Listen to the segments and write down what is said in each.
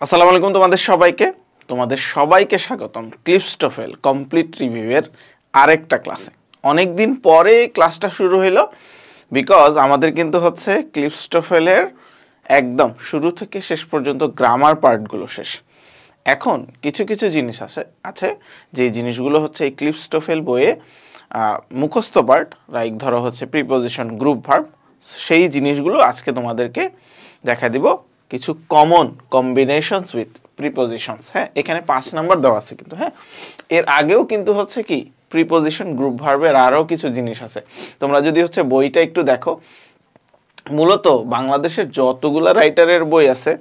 আসসালামু আলাইকুম তোমাদের সবাইকে স্বাগতম ক্লিপস্টোফেল কমপ্লিট রিভিউয়ের আরেকটা ক্লাসে। অনেক দিন পরে ক্লাসটা শুরু হলো বিকজ আমাদের কিন্তু হচ্ছে ক্লিপস্টোফেলের একদম শুরু থেকে শেষ পর্যন্ত গ্রামার পার্টগুলো শেষ। এখন কিছু কিছু জিনিস আছে যে জিনিসগুলো হচ্ছে এই ক্লিপস্টোফেল বইয়ে মুখস্থ পার্ট, লাইক ধরো হচ্ছে প্রিপোজিশন, গ্রুপ ভার্ব, সেই জিনিসগুলো আজকে তোমাদেরকে দেখা দিব। কিছু কমন কম্বিনেশনস উইথ প্রিপোজিশনস। হ্যাঁ, এখানে 5 নাম্বার দেওয়া আছে কিন্তু। হ্যাঁ, এর আগেও কিন্তু হচ্ছে কি প্রিপোজিশন, গ্রুপ ভার্বের আরও কিছু জিনিস আছে। তোমরা যদি হচ্ছে বইটা একটু দেখো, মূলত বাংলাদেশের যতগুলা রাইটারের বই আছে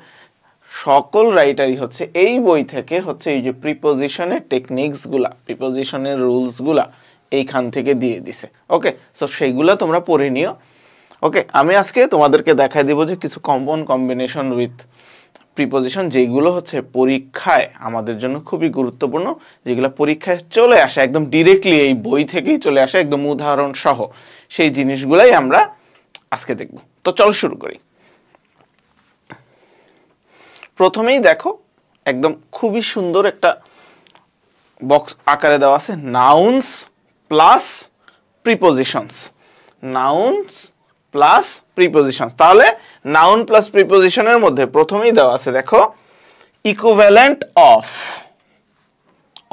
সকল রাইটারই হচ্ছে এই বই থেকে হচ্ছে এই যে প্রিপোজিশনের টেকনিক্সগুলা, প্রিপোজিশনের রুলসগুলা এইখান থেকে দিয়ে দিছে। ওকে, সো সেইগুলা তোমরা পড়ে নিও। ওকে, আমি আজকে তোমাদেরকে দেখাই দিব যে কিছু কমন কম্বিনেশন উইথ প্রিপোজিশন যেগুলো হচ্ছে পরীক্ষায় আমাদের জন্য খুবই গুরুত্বপূর্ণ, যেগুলো পরীক্ষায় চলে আসে একদম ডিরেক্টলি, এই বই থেকেই চলে আসে একদম উদাহরণ সহ। সেই জিনিসগুলাই আমরা আজকে দেখব। তো চলো শুরু করি। প্রথমেই দেখো একদম খুবই সুন্দর একটা বক্স আকারে দেওয়া আছে, nouns plus prepositions. Nouns plus preposition. তাহলে নাউন প্লাস প্রিপোজিশনের মধ্যে প্রথমেই দেওয়া আছে দেখো ইকুইভ্যালেন্ট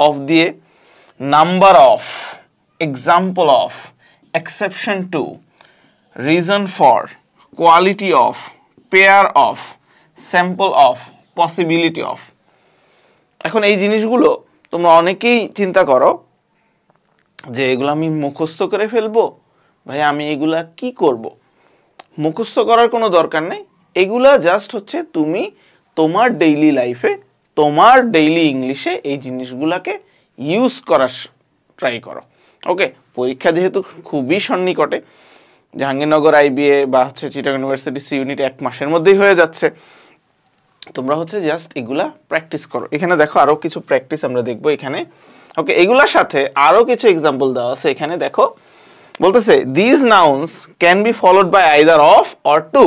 অফ দিয়ে number of, example of, exception two, reason for, quality of, pair of, sample of, possibility of. এখন এই জিনিসগুলো তোমরা অনেকেই চিন্তা করো যে এগুলো আমি মুখস্থ করে ফেলবো, ভাই আমি এগুলা কি করব? মুখস্থ করার কোনো দরকার নেই। এগুলা জাস্ট হচ্ছে তুমি তোমার ডেইলি লাইফে, তোমার ডেইলি ইংলিশে এই জিনিসগুলাকে ইউজ করার ট্রাই করো। ওকে, পরীক্ষা যেহেতু খুবই সন্নিকটে, জাহাঙ্গীরনগর আইবিএ বা হচ্ছে চিটাগং ইউনিভার্সিটি সি ইউনিট 1 মাসের মধ্যেই হয়ে যাচ্ছে। তোমরা হচ্ছে জাস্ট এগুলা প্র্যাকটিস করো। এখানে দেখো আরও কিছু প্র্যাকটিস আমরা দেখবো এখানে। ওকে, এগুলার সাথে আরও কিছু এক্সাম্পল দেওয়া আছে এখানে। দেখো বলতেছে this nouns can be followed by either of or to,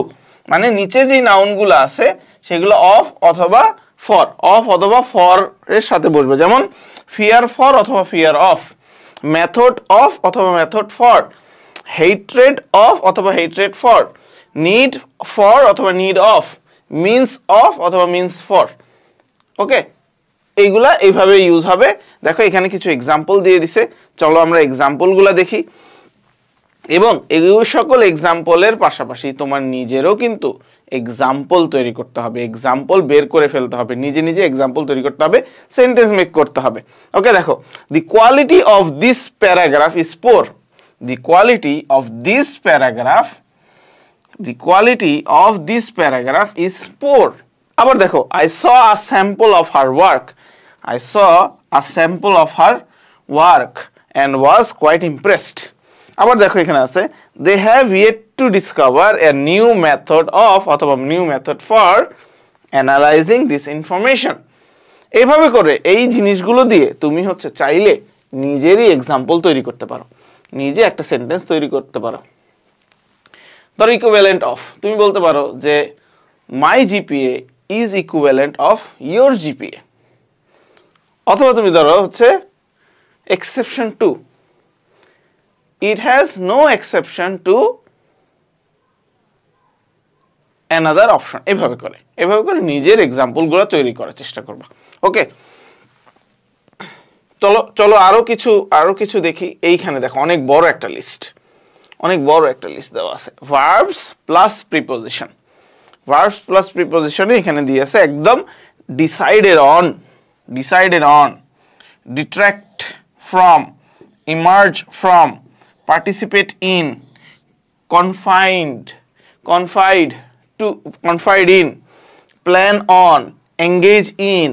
মানে নিচে যে নাউনগুলো আছে সেগুলো অফ অথবা ফর, অফ অথবা ফর এর সাথে বসবে। যেমন ফিয়ার ফর অথবা ফিয়ার অফ, মেথড অফ অথবা মেথড ফর, হেট্রেড অফ অথবা হেট্রেড ফর, নিড ফর অথবা নিড অফ, মিন্স অফ অথবা মিন্স ফর। ওকে, এইগুলা এইভাবে ইউজ হবে। দেখো এখানে কিছু এক্সাম্পল দিয়ে দিছে, চলো আমরা এক্সাম্পলগুলো দেখি। এবং এই সকল এক্সাম্পলের পাশাপাশি তোমার নিজেরও কিন্তু এক্সাম্পল তৈরি করতে হবে, এক্সাম্পল বের করে ফেলতে হবে, নিজে নিজে এক্সাম্পল তৈরি করতে হবে, সেন্টেন্স মেক করতে হবে। ওকে, দেখো দি quality of this paragraph is poor. The quality of this paragraph, the quality of this paragraph is poor. আবার দেখো I saw a sample of her work. I saw a sample of her work and was quite impressed. আবার দেখো এখানে আছে they have yet to discover a new method of অথবা new method for analyzing this information. এইভাবে করে এই জিনিসগুলো দিয়ে তুমি হচ্ছে চাইলে নিজেরই এক্সাম্পল তৈরি করতে পারো, নিজে একটা সেন্টেন্স তৈরি করতে পারো। ধরো ইকুইভ্যালেন্ট অফ, তুমি বলতে পারো যে my GPA is equivalent of your GPA. অথবা তুমি ধরো হচ্ছে exception to, it has no exception to another option. এভাবে করে নিজের এক্সাম্পলগুলো তৈরি করার চেষ্টা করবা। ওকে, চলো আরো কিছু দেখি। এইখানে দেখো অনেক বড় একটা লিস্ট দেওয়া আছে। Verbs plus preposition, verbs plus প্রিপোজিশনে এখানে দিয়ে আছে একদম decided on, detract from, emerge from, participate in, confide in, plan on, engage in,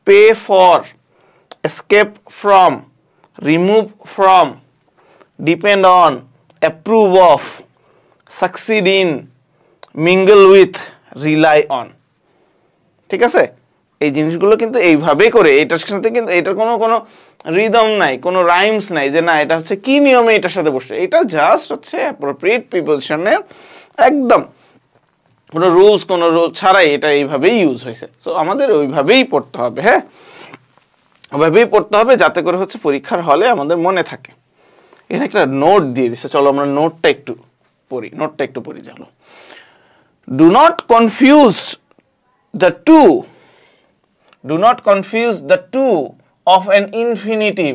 pay for, escape from, remove from, depend on, approve of, succeed in, mingle with, rely on। ঠিক আছে, এই জিনিসগুলো কিন্তু এইভাবে করে, এটার সাথে কিন্তু এটার কোনো রিদম নাই, কোনো রাইমস নাই যে না এটা হচ্ছে কি নিয়মে এটার সাথে বসছে। এটা জাস্ট হচ্ছে অ্যাপ্রোপ্রিয়েট প্রিপোজিশনের একদম কোনো রুল ছাড়াই এটা এইভাবেই ইউজ হয়েছে। সো আমাদের ওইভাবেই পড়তে হবে, হ্যাঁ, ওইভাবেই পড়তে হবে যাতে করে হচ্ছে পরীক্ষার হলে আমাদের মনে থাকে। এখানে একটা নোট দিয়ে দিচ্ছে, চলো আমরা নোটটা একটু পড়ি। চলো, do not confuse the to of an infinitive.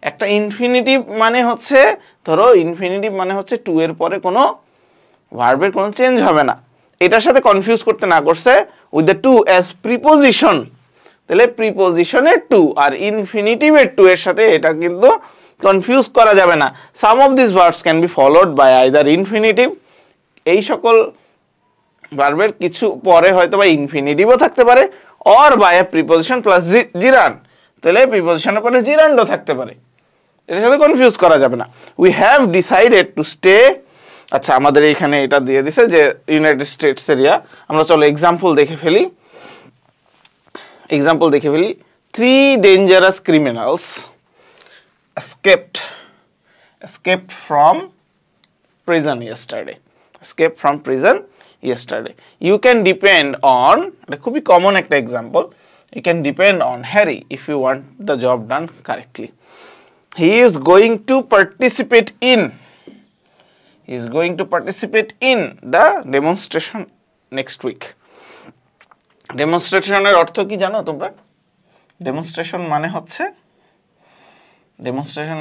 একটা ইনফিনিটিভ মানে হচ্ছে, ধরো ইনফিনিটিভ মানে হচ্ছে টু এর পরে কোনো ভার্বের কোনো চেঞ্জ হবে না, এটার সাথে কনফিউজ করতে না করছে with the to as preposition. তাহলে প্রিপোজিশনের টু আর ইনফিনিটিভের টু এর সাথে এটা কিন্তু কনফিউজ করা যাবে না। Some of this verbs can be followed by either infinitive, এই সকল ভার্বের কিছু পরে হয়তো বা ইনফিনিটিভও থাকতে পারে, or by a preposition plus gerund, তাহলে প্রিপোজিশনের পরে জিরান্ডও থাকতে পারে, এটার সাথে কনফিউজ করা যাবে না। We have decided to stay, আচ্ছা আমাদের এইখানে এটা দিয়ে দিছে যে ইউনাইটেড স্টেটস এরিয়া। আমরা চলো এক্সাম্পল দেখে ফেলি। 3 dangerous criminals escaped from prison yesterday. You can depend on, এটা খুবই কমন একটা example, you can depend on Harry if you want the job done correctly. He is going to participate in the demonstration next week. ডেমনস্ট্রেশনের অর্থ কি জানো তোমরা? Demonstration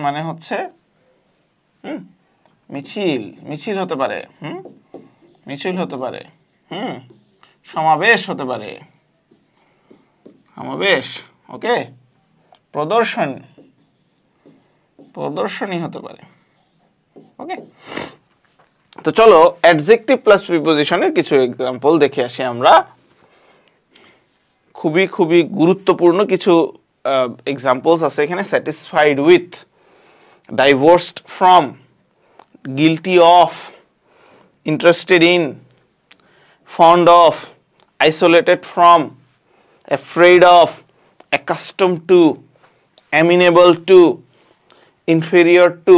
মানে হচ্ছে মিছিল হতে পারে, সমাবেশ হতে পারে, ওকে, প্রদর্শনী হতে পারে, ওকে। তো চলো অ্যাডজেক্টিভ প্লাস প্রিপোজিশনের কিছু এক্সাম্পল দেখে আসি আমরা। খুবই গুরুত্বপূর্ণ কিছু এক্সাম্পলস আছে এখানে। Satisfied with, divorced from, guilty of, interested in, fond of, isolated from, afraid of, accustom to, amenable to, inferior to,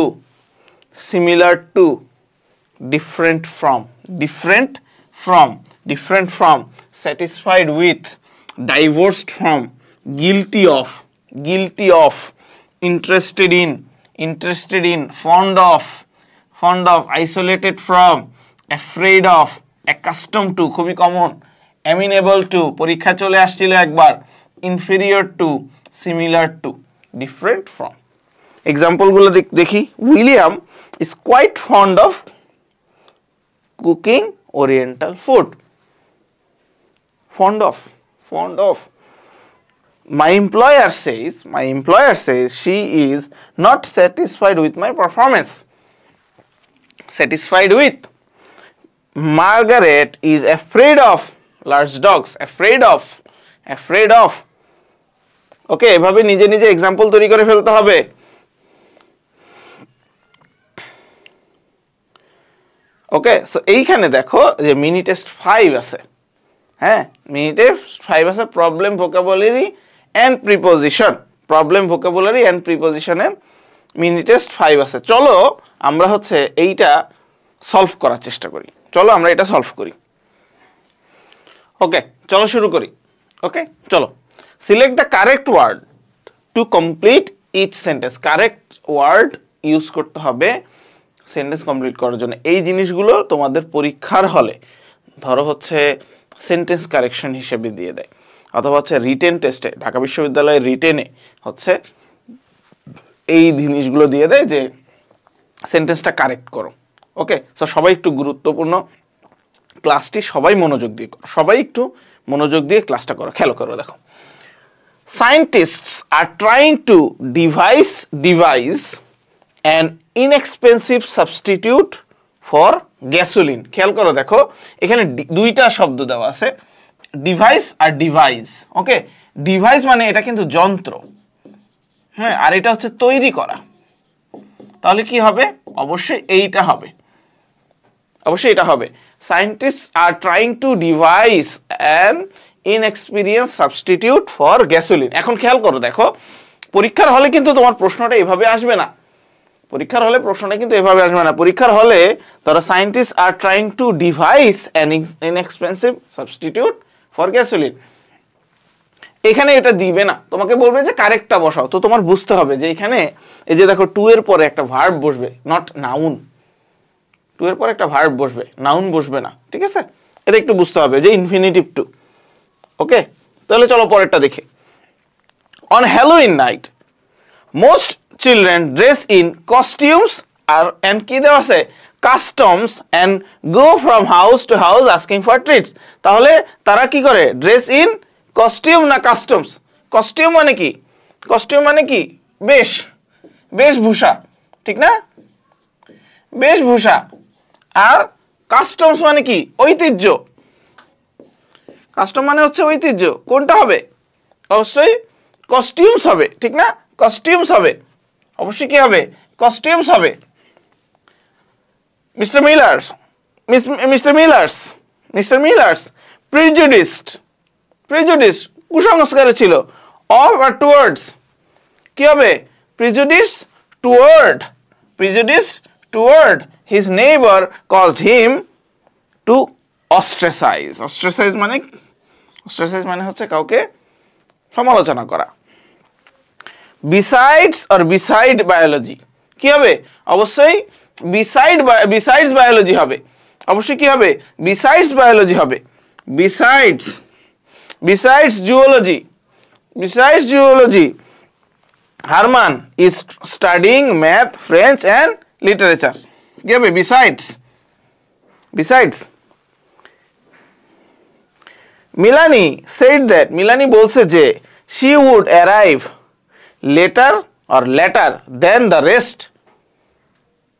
similar to, different from, satisfied with, divorced from, guilty of, interested in, fond of, isolated from, afraid of, accustomed to, খুবই common, amenable to, পরীক্ষা চলে আসছিল একবার, inferior to, similar to, different from। Example গুলো দেখি। William is quite fond of cooking oriental food. Fond of. My employer says she is not satisfied with my performance. Satisfied with. Margaret is afraid of large dogs. Afraid of. ওকে, এভাবে নিজে নিজে example তৈরি করে ফেলতে হবে। ওকে, so এইখানে দেখো যে মিনি টেস্ট 5 আছে, হ্যাঁ, মিনি টেস্ট 5 আছে, প্রবলেম ভোকাবুলারি এন্ড প্রিপোজিশনের মিনি টেস্ট 5 আছে। চলো আমরা হচ্ছে এইটা সলভ করার চেষ্টা করি। ওকে, চলো শুরু করি। ওকে, চলো, select the correct word to complete each sentence. Correct word use করতে হবে সেন্টেন্স কমপ্লিট করার জন্য। এই জিনিসগুলো তোমাদের পরীক্ষার হলে ধরো হচ্ছে সেন্টেন্স কারেকশন হিসেবে দিয়ে দেয়, অথবা হচ্ছে রিটেন টেস্টে, ঢাকা বিশ্ববিদ্যালয়ের রিটেনে হচ্ছে এই জিনিসগুলো দিয়ে দেয় যে সেন্টেন্সটা কারেক্ট করো। ওকে, সো সবাই একটু গুরুত্বপূর্ণ ক্লাসটি, সবাই একটু মনোযোগ দিয়ে ক্লাসটা করো, খেয়াল করো। দেখো, scientists are trying to device an inexpensive substitute for gasoline. খেয়াল করো, দেখো এখানে দুইটা শব্দ দেওয়া আছে, ডিভাইস আর ডিভাইস। ওকে, ডিভাইস মানে এটা কিন্তু যন্ত্র, হ্যাঁ, আর এটা হচ্ছে তৈরি করা। তাহলে কি হবে? অবশ্যই এটা হবে। Scientists are trying to devise an inexperienced substitute for gasoline. এখন খেয়াল করো, দেখো পরীক্ষার হলে কিন্তু তোমার প্রশ্নটা এভাবে আসবে না। পরীক্ষার হলে প্রশ্নটা কিন্তু এভাবে আসবে না। পরীক্ষার হলে তারা scientist are trying to device an inexpensive substitute for gasoline. এখানে এটা দিবে না, তোমাকে বলবে যে কারেক্টটা বসাও। তো তোমার বুঝতে হবে যে এখানে এই যে দেখো টু এর পরে একটা ভার্ব বসবে, নট নাউন। টু এর পরে একটা ভার্ব বসবে, নাউন বসবে না, ঠিক আছে? এটা একটু বুঝতে হবে যে ইনফিনিটিভ টু। ওকে, তাহলে চলো পরেরটা দেখি। On Halloween night most children dress in costumes আর এন্ড কি দেওয়া আছে customs and go from house to house asking for treats. তাহলে তারা কি করে? ড্রেস ইন কস্টিউম না কাস্টমস? কস্টিউম মানে কি? কস্টিউম মানে কি? বেশ, বেশভূষা, ঠিক না? বেশভূষা। আর কাস্টমস মানে কি? ঐতিহ্য। কাস্টম মানে হচ্ছে ঐতিহ্য। কোনটা হবে? অবশ্যই কস্টিউমস হবে, ঠিক না? কস্টিউমস হবে, অবশ্যই কি হবে? কস্টিউমস হবে। মিস্টার মিলার্স প্রিজুডিস কুসংস্কারে ছিল। অফ আর টুয়ার্ডস কি হবে? Prejudice toward his neighbour caused him to ostracise. Ostracise মানে হচ্ছে কাউকে সমালোচনা করা। বিসাইড বায়োলজি কি হবে? অবশ্যই বিসাইডস বায়োলজি হবে। অবশ্যই কি হবে? বিসাইডস বায়োলজি হবে। Besides zoology Hermann is studying math, French and literature. কি হবে? Besides. Milani said that, Milani বলছে যে she would arrive later than the rest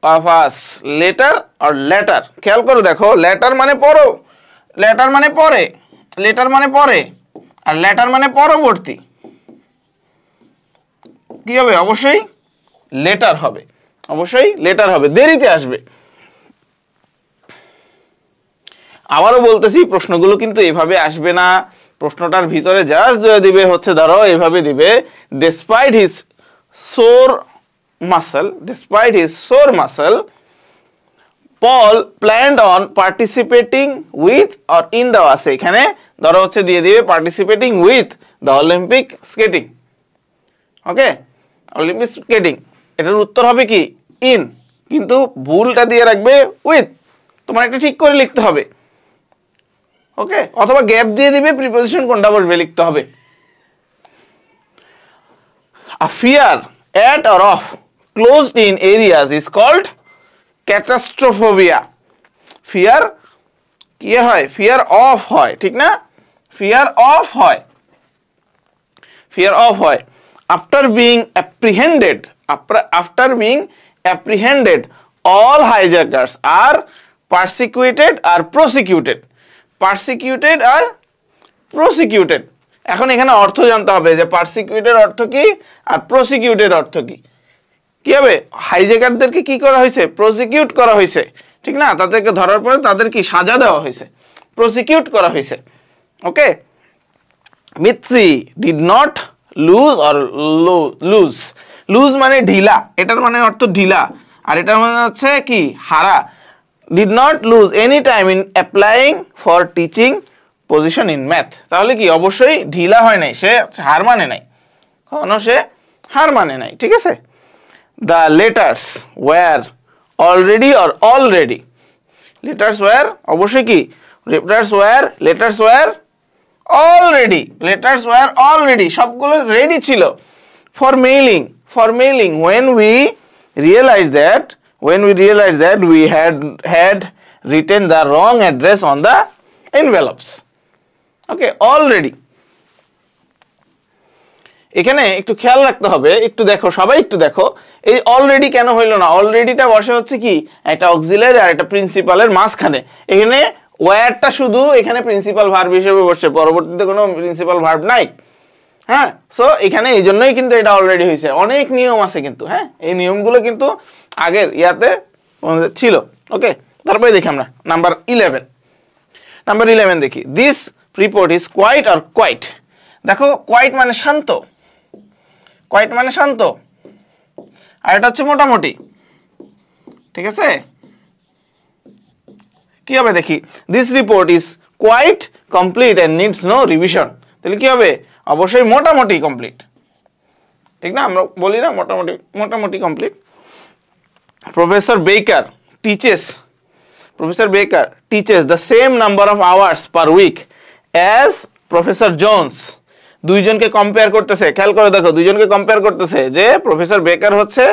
of us. later খেয়াল করো, দেখো লেটার মানে পরে, আর লেটার মানে পরবর্তী। কি হবে? অবশ্যই লেটার হবে, দেরিতে আসবে। আবারও বলতেছি, প্রশ্নগুলো কিন্তু এভাবে আসবে না। প্রশ্নটার ভিতরে জাস্ট দিবে হচ্ছে, ধরো এভাবে দিবে, despite his sore muscle Paul planned on participating with or in the আছে এখানে ধরো হচ্ছে দিয়ে দিবে participating with the Olympic skating. Okay, Olympic skating. এটার উত্তর হবে কি? ইন। কিন্তু ভুলটা দিয়ে রাখবে উইথ। তোমার একটা ঠিক করে লিখতে হবে। ওকে, অথবা গ্যাপ দিয়ে দিবে, প্রিপোজিশন কোনটা বসবে লিখতে হবে। A fear at or of closed in areas is called catastrophobia. Fear কি হয়? ফিয়ার অফ হয়, ঠিক না? ফিয়ার অফ হয়। After being apprehended all hijackers are persecuted or prosecuted. এখন এখানে অর্থ জানতে হবে যে পারসিকিউটেড অর্থ কি আর প্রসিকিউটেড অর্থ কি। কি হবে? হাইজ্যাকারদেরকে কি করা হয়েছে? প্রসিকিউট করা হয়েছে, ঠিক না? তাদেরকে ধরার পরে তাদের কি সাজা দেওয়া হয়েছে, প্রসিকিউট করা হয়েছে। ওকে, মিৎসি ডিড নট লুজ মানে ঢিলা, এটার মানে অর্থ ঢিলা, আর এটার মানে হচ্ছে কি? হারা। Did not lose any time in applying for teaching position in math. তাহলে কি? অবশ্যই ঢিলা হয় নাই, সে হার মানে নাই, কখনো সে হার মানে নাই, ঠিক আছে? The letters were already or already. Letters were অবশ্যই কি? letters were already সবগুলো রেডি ছিল for mailing when we realized that we had written the wrong address on the envelopes. Okay, already. এখানে একটু খেয়াল রাখতে হবে, একটু দেখো, সবাই একটু দেখো, এই অলরেডি কেন হইলো না? অলরেডিটা বসে হচ্ছে কি? একটা অক্সিলারি আর একটা প্রিন্সিপালের মাঝখানে। এখানে ওয়্যারটা শুধু এখানে প্রিন্সিপাল ভার্ব হিসেবে বসছে, পরবর্তীতে কোনো প্রিন্সিপাল ভার্ব নাই। হ্যাঁ, সো এখানে এই জন্যই কিন্তু এটা অলরেডি হয়েছে। অনেক নিয়ম আছে কিন্তু, হ্যাঁ, এই নিয়মগুলো কিন্তু আগের ইয়াতে ছিল। ওকে, তারপরে দেখি আমরা নাম্বার 11 দেখি। This report is quite or quiet. দেখো, কোয়াইট মানে শান্ত, আর এটা হচ্ছে মোটামুটি। ঠিক আছে, কি হবে দেখি, this report is quite complete and needs no revision, তাহলে কি হবে, অবশ্যই মোটামুটি কমপ্লিট, ঠিক না, আমরা বলি না মোটামুটি, মোটামুটি complete. Professor Baker teaches the same number of hours per week as professor Jones, দুইজনকে কম্পেয়ার করতেছে, খেয়াল করে দেখো, দুইজনকে কম্পেয়ার করতেছে যে প্রফেসর বেকার হচ্ছে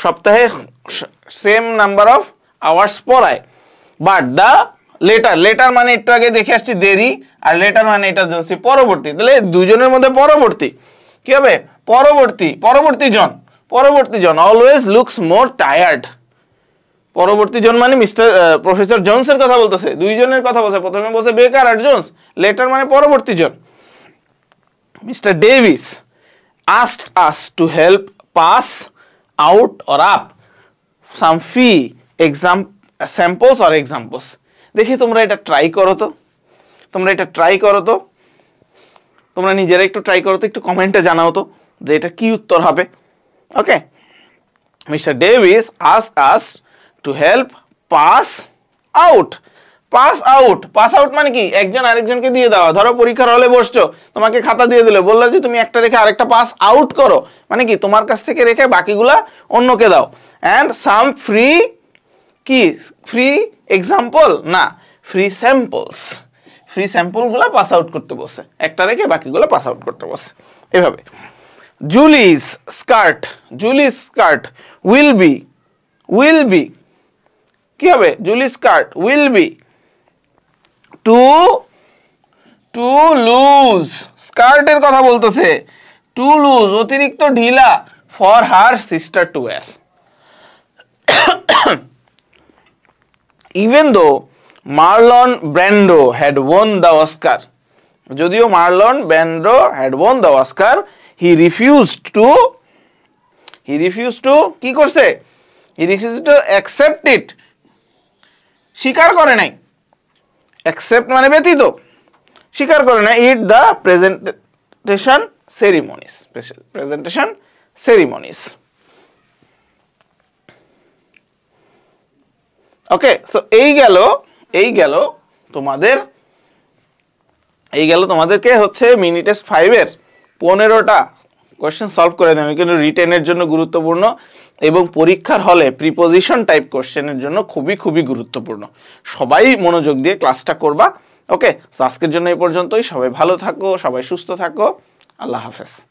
সপ্তাহে সেম নাম্বার অফ আওয়ার্স পড়ায়, বাট দ্য লেটার মানে একটু আগে দেখে আসছি দেরি, আর লেটার মানে এটা হচ্ছে পরবর্তী, তাহলে দুজনের মধ্যে পরবর্তী কি হবে, পরবর্তী জন অলওয়েজ লুকস মোর টায়ার্ড, পরবর্তী জন মানে মিস্টার প্রফেসর জোনসের কথা বলতেছে, দুইজনের কথা বলছে, প্রথমে বলছে বেকার আর জোনস, লেটার মানে পরবর্তী জন। Mister Davis asked us to help pass out or up some fee samples or examples, দেখি তোমরা এটা ট্রাই করো তো, তোমরা নিজেরা একটু ট্রাই করো তো, একটু কমেন্টে জানাও তো যে এটা কি উত্তর হবে। Okay, mister Davis asked us to help pass out মানে কি, একজন আরেকজনকে দিয়ে দেওয়া, ধরো পরীক্ষার হলে বসছো, তোমাকে খাতা দিয়ে দিলে, বললো যে তুমি একটা রেখে আরেকটা পাস আউট করো, মানে কি তোমার কাছ থেকে রেখে বাকিগুলা অন্যকে দাও, অ্যান্ড সাম ফ্রি এক্সাম্পল না, ফ্রি স্যাম্পল গুলা পাস আউট করতে বসে, একটা রেখে বাকিগুলা পাস আউট করতে বসে, এভাবে। জুলিস স্কার্ট উইল বি কি হবে, Julie's skirt will be too loose, স্কার্টের কথা বলতেছে, টু লুজ অতিরিক্ত ঢিলা, for her sister to wear. Even though Marlon Brando had won the Oscar, যদিও Marlon Brando had won the Oscar, he refused to কি করছে, he refused to accept it, স্বীকার করে নাই, অ্যাকসেপ্ট মানে ব্যতীত, স্বীকার করে না, it the presentation ceremonies. Okay, so এই গেল তোমাদেরকে হচ্ছে মিনি টেস্ট 5 এর 15টা কোশ্চেন সলভ করে দেন, কিন্তু রিটেনের জন্য গুরুত্বপূর্ণ এবং পরীক্ষার হলে প্রিপোজিশন টাইপ কোশ্চেনের জন্য খুবই গুরুত্বপূর্ণ। সবাই মনোযোগ দিয়ে ক্লাসটা করবা। ওকে, আজকের জন্য এই পর্যন্তই। সবাই ভালো থাকো, সবাই সুস্থ থাকো, আল্লাহ হাফেজ।